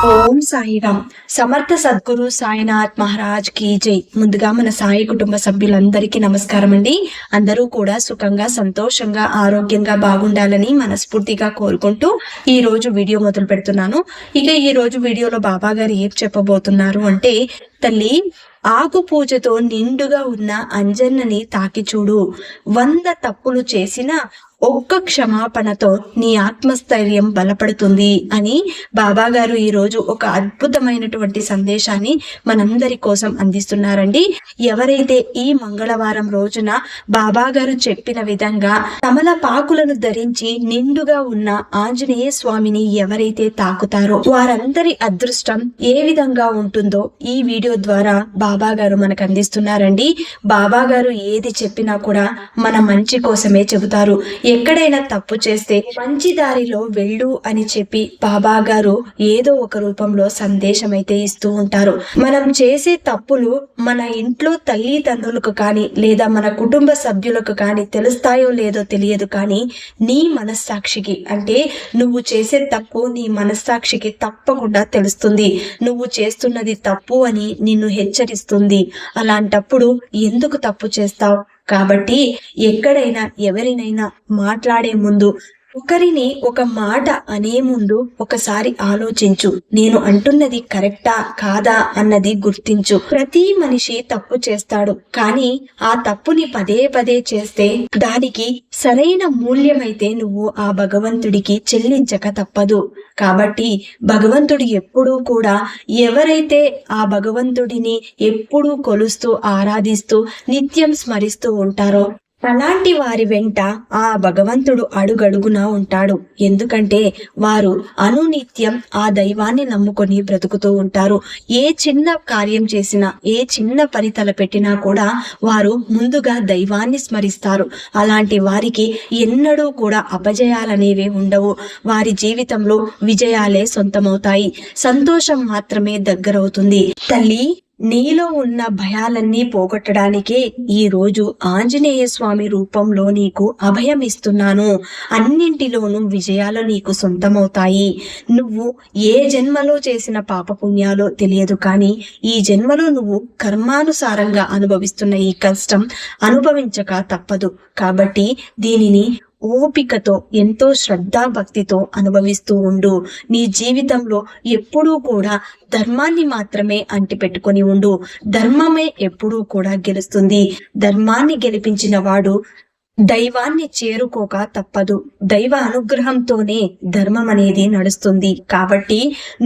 ఓం సాయిరామ్. సమర్థ సద్గురు సాయినాథ్ మహారాజ్ కి జై. ముందుగా మన సాయి కుటుంబ సభ్యులందరికీ నమస్కారం అండి. అందరూ కూడా సుఖంగా, సంతోషంగా, ఆరోగ్యంగా బాగుండాలని మనస్ఫూర్తిగా కోరుకుంటూ ఈ రోజు వీడియో మొదలు పెడుతున్నాను. ఇక ఈ రోజు వీడియోలో బాబా గారు ఏం చెప్పబోతున్నారు అంటే, తల్లి, ఆకు పూజతో నిండుగా ఉన్న అంజన్నని తాకి చూడు. 100 తప్పులు చేసినా ఒక్క క్షమాపణతో నీ ఆత్మస్థైర్యం బలపడుతుంది అని బాబా గారు ఈరోజు ఒక అద్భుతమైనటువంటి సందేశాన్ని మనందరి కోసం అందిస్తున్నారండి. ఎవరైతే ఈ మంగళవారం రోజున బాబా గారు చెప్పిన విధంగా తమలపాకులను ధరించి నిండుగా ఉన్న ఆంజనేయ స్వామిని ఎవరైతే తాకుతారో వారందరి అదృష్టం ఏ విధంగా ఉంటుందో ఈ వీడియో ద్వారా బాబా గారు మనకు అందిస్తున్నారండి. బాబా గారు ఏది చెప్పినా కూడా మన మంచి కోసమే చెబుతారు. ఎక్కడైనా తప్పు చేస్తే మంచి దారిలో వెళ్ళు అని చెప్పి బాబా గారు ఏదో ఒక రూపంలో సందేశం అయితే ఇస్తూ ఉంటారు. మనం చేసే తప్పులు మన ఇంట్లో తల్లిదండ్రులకు కానీ లేదా మన కుటుంబ సభ్యులకు కానీ తెలుస్తాయో లేదో తెలియదు, కానీ నీ మనస్సాక్షికి, అంటే నువ్వు చేసే తప్పు నీ మనస్సాక్షికి తప్పకుండా తెలుస్తుంది. నువ్వు చేస్తున్నది తప్పు అని నిన్ను హెచ్చరిస్తుంది. అలాంటప్పుడు ఎందుకు తప్పు చేస్తావు? కాబట్టి ఎక్కడైనా ఎవరినైనా మాట్లాడే ముందు, ఒకరిని ఒక మాట అనే ముందు ఒకసారి ఆలోచించు. నేను అంటున్నది కరెక్టా కాదా అన్నది గుర్తించు. ప్రతి మనిషి తప్పు చేస్తాడు, కానీ ఆ తప్పుని పదే పదే చేస్తే దానికి సరైన మూల్యమైతే నువ్వు ఆ భగవంతుడికి చెల్లించక తప్పదు. కాబట్టి భగవంతుడు ఎప్పుడూ కూడా ఎవరైతే ఆ భగవంతుడిని ఎప్పుడూ కొలుస్తూ ఆరాధిస్తూ నిత్యం స్మరిస్తూ ఉంటారో అలాంటి వారి వెంట ఆ భగవంతుడు అడుగడుగునా ఉంటాడు. ఎందుకంటే వారు అనునిత్యం ఆ దైవాన్ని నమ్ముకొని బ్రతుకుతూ ఉంటారు. ఏ చిన్న కార్యం చేసినా, ఏ చిన్న పని తలపెట్టినా కూడా వారు ముందుగా దైవాన్ని స్మరిస్తారు. అలాంటి వారికి ఎన్నడూ కూడా అపజయాలనేవి ఉండవు. వారి జీవితంలో విజయాలే సొంతమవుతాయి. సంతోషం మాత్రమే దగ్గరవుతుంది. తల్లి, నీలో ఉన్న భయాలన్నీ పోగొట్టడానికే ఈ రోజు ఆంజనేయ స్వామి రూపంలో నీకు అభయం ఇస్తున్నాను. అన్నింటిలోనూ విజయాలు నీకు సొంతమవుతాయి. నువ్వు ఏ జన్మలో చేసిన పాపపుణ్యాలో తెలియదు, కానీ ఈ జన్మలో నువ్వు కర్మానుసారంగా అనుభవిస్తున్న ఈ కష్టం అనుభవించక తప్పదు. కాబట్టి దీనిని ఓపికతో, ఎంతో శ్రద్ధాభక్తితో అనుభవిస్తూ ఉండు. నీ జీవితంలో ఎప్పుడూ కూడా ధర్మాన్ని మాత్రమే అంటిపెట్టుకొని ఉండు. ధర్మమే ఎప్పుడూ కూడా గెలుస్తుంది. ధర్మాన్ని గెలిపించిన వాడు దైవాన్ని చేరుకోక తప్పదు. దైవ అనుగ్రహంతోనే ధర్మం అనేది నడుస్తుంది. కాబట్టి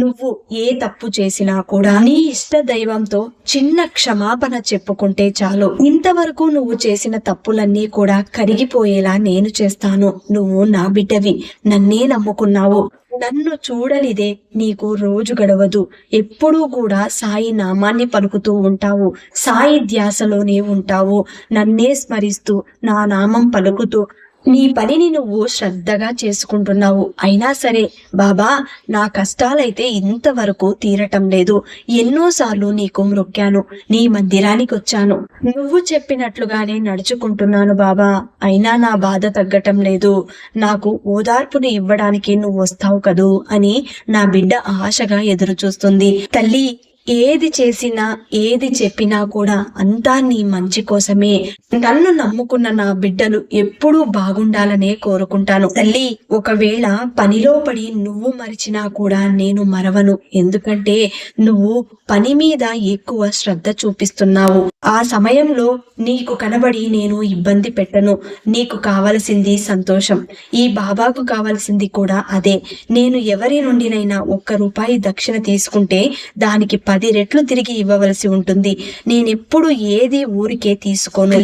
నువ్వు ఏ తప్పు చేసినా కూడా నీ ఇష్ట దైవంతో చిన్న క్షమాపణ చెప్పుకుంటే చాలు. ఇంతవరకు నువ్వు చేసిన తప్పులన్నీ కూడా కరిగిపోయేలా నేను చేస్తాను. నువ్వు నా బిడ్డవి, నన్నే నమ్ముకున్నావు. నన్ను చూడనిదే నీకు రోజు గడవదు. ఎప్పుడూ కూడా సాయి నామాన్ని పలుకుతూ ఉంటావు. సాయి ధ్యాసలోనే ఉంటావు. నన్నే స్మరిస్తూ నా నామం పలుకుతూ నీ పనిని నువ్వు శ్రద్ధగా చేసుకుంటున్నావు. అయినా సరే బాబా, నా కష్టాలైతే ఇంతవరకు తీరటం లేదు. ఎన్నోసార్లు నీకు మొక్కాను, నీ మందిరానికి వచ్చాను, నువ్వు చెప్పినట్లుగానే నడుచుకుంటున్నాను బాబా. అయినా నా బాధ తగ్గటం లేదు. నాకు ఓదార్పుని ఇవ్వడానికి నువ్వు వస్తావు కదూ అని నా బిడ్డ ఆశగా ఎదురు చూస్తుంది. తల్లి, ఏది చేసినా ఏది చెప్పినా కూడా అంతా నీ మంచి కోసమే. నన్ను నమ్ముకున్న నా బిడ్డలు ఎప్పుడూ బాగుండాలనే కోరుకుంటాను. తల్లి, ఒకవేళ పనిలో పడి నువ్వు మరిచినా కూడా నేను మరవను. ఎందుకంటే నువ్వు పని మీద ఎక్కువ శ్రద్ధ చూపిస్తున్నావు. ఆ సమయంలో నీకు కనబడి నేను ఇబ్బంది పెట్టను. నీకు కావలసింది సంతోషం. ఈ బాబాకు కావలసింది కూడా అదే. నేను ఎవరి నుండినైనా 1 రూపాయి దక్షిణ తీసుకుంటే దానికి 10 రెట్లు తిరిగి ఇవ్వవలసి ఉంటుంది. నేనెప్పుడు ఏది ఊరికే తీసుకోను.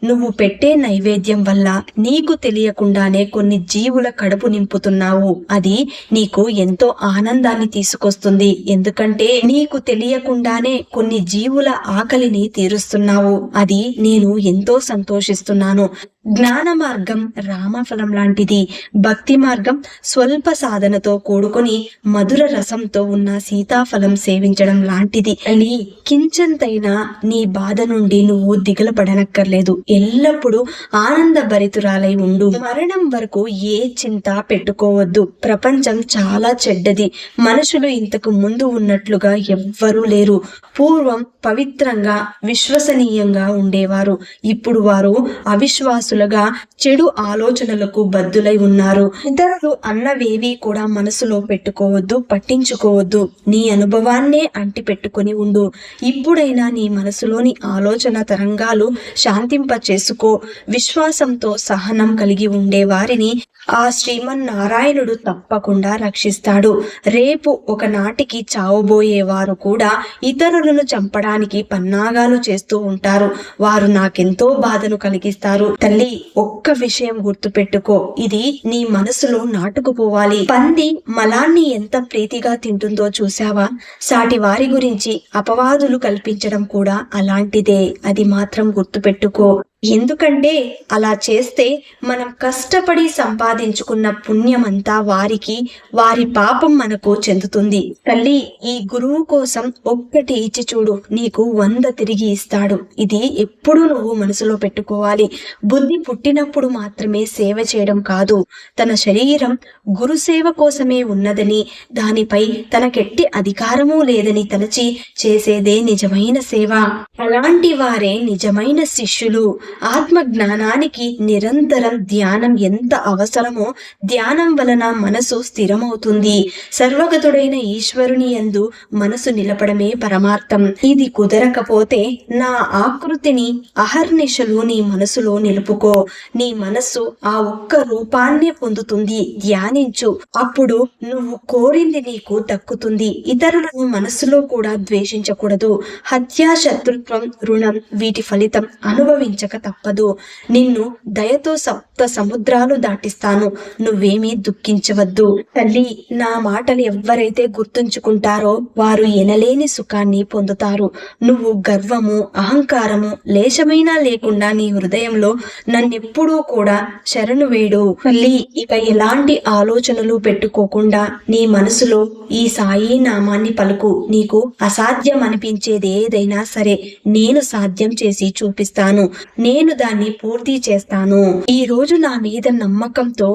నువ్వు పెట్టే నైవేద్యం వల్ల నీకు తెలియకుండానే కొన్ని జీవుల కడుపు నింపుతున్నావు. అది నీకు ఎంతో ఆనందాన్ని తీసుకొస్తుంది. ఎందుకంటే నీకు తెలియకుండానే కొన్ని జీవుల ఆకలిని తీరుస్తున్నావు. అది నేను ఎంతో సంతోషిస్తున్నాను. జ్ఞాన మార్గం రామఫలం లాంటిది. భక్తి మార్గం స్వల్ప సాధనతో కూడుకొని మధుర రసంతో ఉన్న సీతాఫలం సేవించడం లాంటిది అని కించంతైనా నీ బాధ నుండి నువ్వు దిగులు పడనక్కర్లేదు. ఎల్లప్పుడూ ఆనంద భరితురాలై ఉండు. మరణం వరకు ఏ చింత పెట్టుకోవద్దు. ప్రపంచం చాలా చెడ్డది. మనుషులు ఇంతకు ముందు ఉన్నట్లుగా ఎవ్వరూ లేరు. పూర్వం పవిత్రంగా విశ్వసనీయంగా ఉండేవారు. ఇప్పుడు వారు అవిశ్వాసులుగా చెడు ఆలోచనలకు బద్దులై ఉన్నారు. ఇతరులు అన్నవేవి కూడా మనసులో పెట్టుకోవద్దు, పట్టించుకోవద్దు. నీ అనుభవాన్నే అంటి పెట్టుకుని ఉండు. ఇప్పుడైనా నీ మనసులోని ఆలోచన తరంగాలు శాంతింప చేసుకో. విశ్వాసంతో సహనం కలిగి ఉండే వారిని ఆ శ్రీమన్నారాయణుడు తప్పకుండా రక్షిస్తాడు. రేపు ఒకనాటికి చావబోయేవారు కూడా ఇతరులను చంపడానికి పన్నాగాలు చేస్తూ ఉంటారు. వారు నాకెంతో బాధను కలిగిస్తారు. తల్లి, ఒక్క విషయం గుర్తుపెట్టుకో, ఇది నీ మనసులో నాటుకుపోవాలి. పంది మలాన్ని ఎంత ప్రీతిగా తింటుందో చూసావా? సాటి వారి గురించి అపవాదులు కల్పించడం కూడా అలాంటిదే. అది మాత్రం గుర్తుపెట్టుకో. ఎందుకంటే అలా చేస్తే మనం కష్టపడి సంపాదించుకున్న పుణ్యమంతా వారికి, వారి పాపం మనకు చెందుతుంది. తల్లి, ఈ గురువు కోసం ఒక్కటి ఇచ్చి చూడు, నీకు 100 తిరిగి ఇస్తాడు. ఇది ఎప్పుడూ నువ్వు మనసులో పెట్టుకోవాలి. బుద్ధి పుట్టినప్పుడు మాత్రమే సేవ చేయడం కాదు, తన శరీరం గురు సేవ కోసమే ఉన్నదని, దానిపై తనకెట్టి అధికారమూ లేదని తలచి చేసేదే నిజమైన సేవ. అలాంటి వారే నిజమైన శిష్యులు. ఆత్మ జ్ఞానానికి నిరంతరం ధ్యానం ఎంత అవసరమో ధ్యానం వలన మనసు స్థిరమవుతుంది. సర్వగతుడైన ఈశ్వరుని యందు మనసు నిలపడమే పరమార్థం. ఇది కుదరకపోతే నా ఆకృతిని అహర్నిశలు నీ మనసులో నిలుపుకో. నీ మనస్సు ఆ ఒక్క రూపాన్నే పొందుతుంది. ధ్యానించు. అప్పుడు నువ్వు కోరింది నీకు దక్కుతుంది. ఇతరులను మనస్సులో కూడా ద్వేషించకూడదు. హత్య, శత్రుత్వం, రుణం వీటి ఫలితం అనుభవించక తప్పదు. నిన్ను దయతో సప్త సముద్రాలు దాటిస్తాను. నువ్వేమీ దుఃఖించవద్దు. తల్లి, నా మాటలు ఎవ్వరైతే గుర్తుంచుకుంటారో వారు ఎనలేని సుఖాన్ని పొందుతారు. నువ్వు గర్వము, అహంకారము లేశమైనా లేకుండా నీ హృదయంలో నన్నెప్పుడూ కూడా శరణు వేడు. తల్లి, ఇక ఎలాంటి ఆలోచనలు పెట్టుకోకుండా నీ మనసులో ఈ సాయి నామాన్ని పలుకు. నీకు అసాధ్యం అనిపించేది ఏదైనా సరే నేను సాధ్యం చేసి చూపిస్తాను. నేను దాన్ని పూర్తి చేస్తాను. ఈ రోజు నా మీద నమ్మకంతో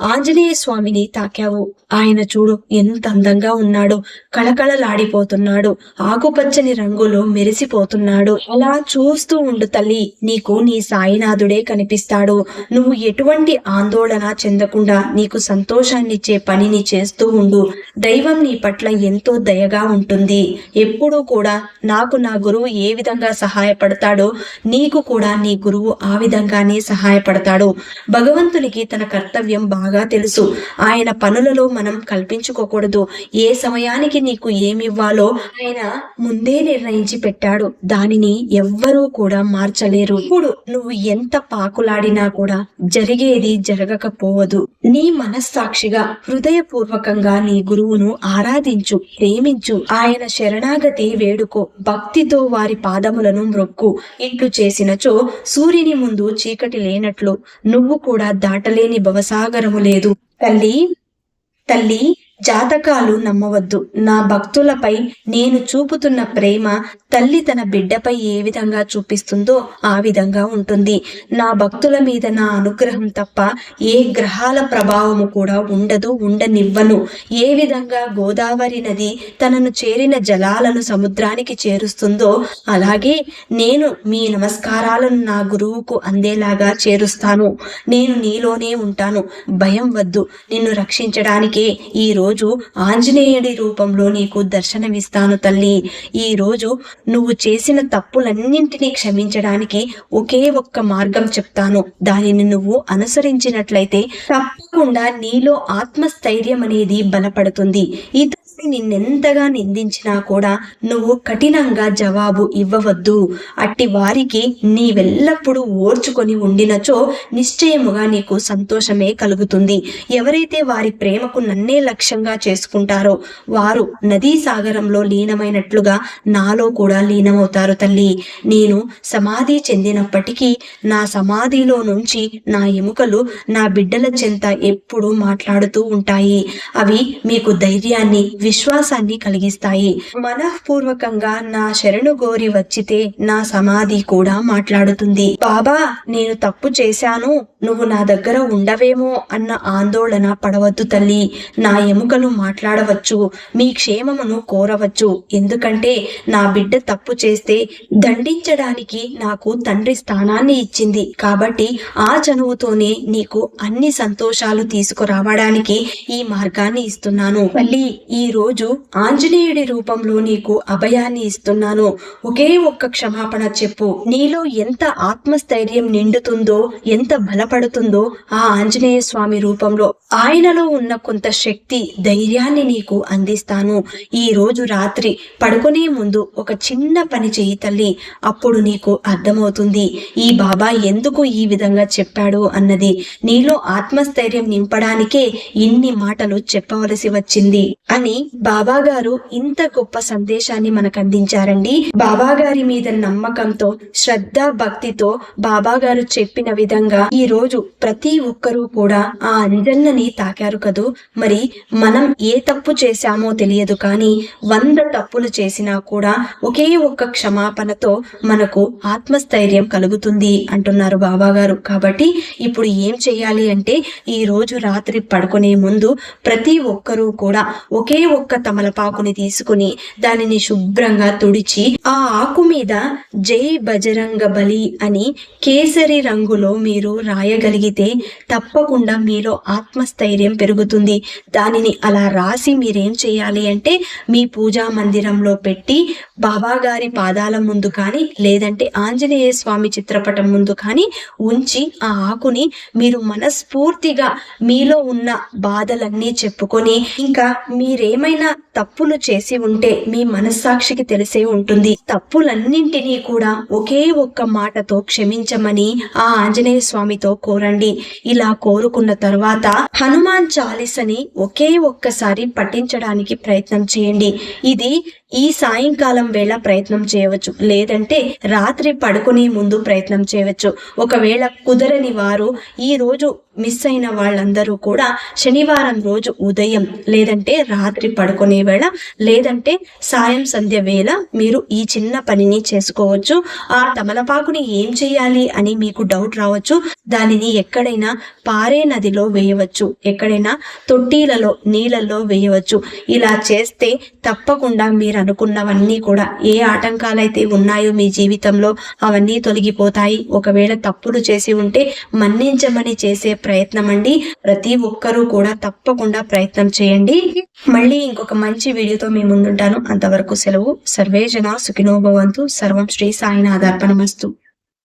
ఆంజనేయ స్వామిని తాకావు. ఆయన చూడు ఎంత అందంగా ఉన్నాడు. కళకళలాడిపోతున్నాడు. ఆకుపచ్చని రంగులో మెరిసిపోతున్నాడు. అలా చూస్తూ ఉండు తల్లి, నీకు నీ సాయినాథుడే కనిపిస్తాడు. నువ్వు ఎటువంటి ఆందోళన చెందకుండా నీకు సంతోషాన్నిచ్చే పనిని చేస్తూ ఉండు. దైవం నీ పట్ల ఎంతో దయగా ఉంటుంది. ఎప్పుడూ కూడా నాకు నా గురువు ఏ విధంగా సహాయపడతాడో నీకు కూడా నీ గురువు ఆ విధంగానే సహాయపడతాడు. భగవంతునికి తన కర్తవ్యం బాగా తెలుసు. ఆయన పనులలో మనం కల్పించుకోకూడదు. ఏ సమయానికి నీకు ఏమివ్వాలో ఆయన ముందే నిర్ణయించి పెట్టాడు. దానిని ఎవ్వరూ కూడా మార్చలేరు. ఇప్పుడు నువ్వు ఎంత పాకులాడినా కూడా జరిగేది జరగకపోవదు. నీ మనస్సాక్షిగా హృదయపూర్వకంగా నీ గురువును ఆరాధించు, ప్రేమించు. ఆయన శరణాగతి వేడుకో. భక్తితో వారి పాదములను మ్రొక్కు. ఇట్లు చేసినచో సూర్యుని ముందు చీకటి లేనట్లు నువ్వు కూడా దాటలేని భవసాగరము లేదు. తల్లి, జాతకాలు నమ్మవద్దు. నా భక్తులపై నేను చూపుతున్న ప్రేమ తల్లి తన బిడ్డపై ఏ విధంగా చూపిస్తుందో ఆ విధంగా ఉంటుంది. నా భక్తుల మీద నా అనుగ్రహం తప్ప ఏ గ్రహాల ప్రభావము కూడా ఉండనివ్వను. ఏ విధంగా గోదావరి నది తనను చేరిన జలాలను సముద్రానికి చేరుస్తుందో అలాగే నేను మీ నమస్కారాలను నా గురువుకు అందేలాగా చేరుస్తాను. నేను నీలోనే ఉంటాను. భయం వద్దు. నిన్ను రక్షించడానికే ఈ రోజు ఆంజనేయుడి రూపంలో నీకు దర్శనమిస్తాను తల్లి. ఈ రోజు నువ్వు చేసిన తప్పులన్నింటినీ క్షమించడానికి ఒకే ఒక్క మార్గం చెప్తాను. దానిని నువ్వు అనుసరించినట్లయితే తప్పకుండా నీలో ఆత్మస్థైర్యం అనేది బలపడుతుంది. ఇతరులు నిన్నెంతగా నిందించినా కూడా నువ్వు కఠినంగా జవాబు ఇవ్వవద్దు. అట్టి వారికి నీవెల్లప్పుడూ ఓర్చుకొని ఉండినచో నిశ్చయముగా నీకు సంతోషమే కలుగుతుంది. ఎవరైతే వారి ప్రేమకు నన్నే లక్ష్యంగా చేసుకుంటారో వారు నదీ సాగరంలో లీనమైనట్లుగా నాలో కూడా లీనమవుతారు తల్లి. నేను సమాధి చెందినప్పటికీ నా సమాధిలో నుంచి నా ఎముకలు నా బిడ్డల చెంత ఎప్పుడూ మాట్లాడుతూ ఉంటాయి. అవి మీకు ధైర్యాన్ని, విశ్వాసాన్ని కలిగిస్తాయి. మనఃపూర్వకంగా నా శరణు గోరి వచ్చితే నా సమాధి కూడా మాట్లాడుతుంది. బాబా, నేను తప్పు చేశాను, నువ్వు నా దగ్గర ఉండవేమో అన్న ఆందోళన పడవద్దు తల్లి. నా ఎముకలు మాట్లాడవచ్చు, మీ క్షేమమును కోరవచ్చు. ఎందుకంటే నా బిడ్డ తప్పు చేస్తే దండించడానికి నాకు తండ్రి స్థానాన్ని ఇచ్చింది. కాబట్టి ఆ చనువుతోనే నీకు అన్ని సంతోషాలు తీసుకురావడానికి ఈ మార్గాన్ని ఇస్తున్నాను. మళ్ళీ ఈ రోజు ఆంజనేయుడి రూపంలో నీకు అభయాన్ని ఇస్తున్నాను. ఒకే ఒక్క క్షమాపణ చెప్పు. నీలో ఎంత ఆత్మస్థైర్యం నిండుతుందో, ఎంత బలపడుతుందో ఆ ఆంజనేయ స్వామి రూపంలో ఆయనలో ఉన్న కొంత శక్తి, ధైర్యాన్ని నీకు అందిస్తాను. ఈ రోజు రాత్రి పడుకునే ముందు ఒక చిన్న పని చెయ్యి తల్లి. అప్పుడు నీకు అర్థమవుతుంది ఈ బాబా ఎందుకు ఈ విధంగా చెప్పాడు అన్నది. నీలో ఆత్మస్థైర్యం నింపడానికే ఇన్ని మాటలు చెప్పవలసి వచ్చింది అని బాబా గారు ఇంత గొప్ప సందేశాన్ని మనకు అందించారండి. బాబా గారి మీద నమ్మకంతో, శ్రద్ధ, భక్తితో బాబా గారు చెప్పిన విధంగా ఈ రోజు ప్రతి ఒక్కరూ కూడా ఆ అంజన్నని తాకారు కదూ. మరి మనం ఏ తప్పు చేశామో తెలియదు, కానీ 100 తప్పులు చేసినా కూడా ఒకే ఒక్క క్షమాపణతో మనకు ఆత్మస్థైర్యం కలుగుతుంది అంటున్నారు బాబా గారు. కాబట్టి ఇప్పుడు ఏం చేయాలి అంటే ఈ రోజు రాత్రి పడుకునే ముందు ప్రతి ఒక్కరూ కూడా ఒకే ఒక్క తమలపాకుని తీసుకుని దానిని శుభ్రంగా తుడిచి ఆ ఆకు మీద జై బజరంగ బలి అని కేసరి రంగులో మీరు రాయగలిగితే తప్పకుండా మీలో ఆత్మస్థైర్యం పెరుగుతుంది. దానిని అలా రాసి మీరేం చేయాలి అంటే మీ పూజా మందిరంలో పెట్టి బాబా గారి పాదాల ముందు కానీ లేదంటే ఆంజనేయ స్వామి చిత్రపటం ముందు కానీ ఉంచి ఆ ఆకుని మీరు మనస్ఫూర్తిగా మీలో ఉన్న బాధలన్నీ చెప్పుకొని, ఇంకా మీరేమైనా తప్పులు చేసి ఉంటే మీ మనస్సాక్షికి తెలిసే ఉంటుంది. తప్పులన్నింటినీ కూడా ఒకే ఒక్క మాటతో క్షమించమని ఆ ఆంజనేయ స్వామితో కోరండి. ఇలా కోరుకున్న తర్వాత హనుమాన్ చాలీసని ఒకే ఒక్కసారి పఠించడానికి ప్రయత్నం చేయండి. ఇది ఈ సాయంకాలం వేళ ప్రయత్నం చేయవచ్చు, లేదంటే రాత్రి పడుకునే ముందు ప్రయత్నం చేయవచ్చు. ఒకవేళ కుదరని వారు ఈ రోజు మిస్ అయిన వాళ్ళందరూ కూడా శనివారం రోజు ఉదయం లేదంటే రాత్రి పడుకునే వేళ లేదంటే సాయం సంధ్య వేళ మీరు ఈ చిన్న పనిని చేసుకోవచ్చు. ఆ తమలపాకుని ఏం చేయాలి అని మీకు డౌట్ రావచ్చు. దానిని ఎక్కడైనా పారే నదిలో వేయవచ్చు, ఎక్కడైనా తొట్టిలలో నీళ్ళల్లో వేయవచ్చు. ఇలా చేస్తే తప్పకుండా మీరు అనుకున్నవన్నీ కూడా ఏ ఆటంకాలైతే ఉన్నాయో మీ జీవితంలో అవన్నీ తొలగిపోతాయి. ఒకవేళ తప్పులు చేసి ఉంటే మన్నించమని చేసే ప్రయత్నం అండి. ప్రతి ఒక్కరూ కూడా తప్పకుండా ప్రయత్నం చేయండి. మళ్ళీ ఇంకొక మంచి వీడియోతో మీ ముందుంటాను. అంతవరకు సెలవు. సర్వే జన సుఖినో భవంతు. సర్వం శ్రీ సాయినాథార్పణమస్తు.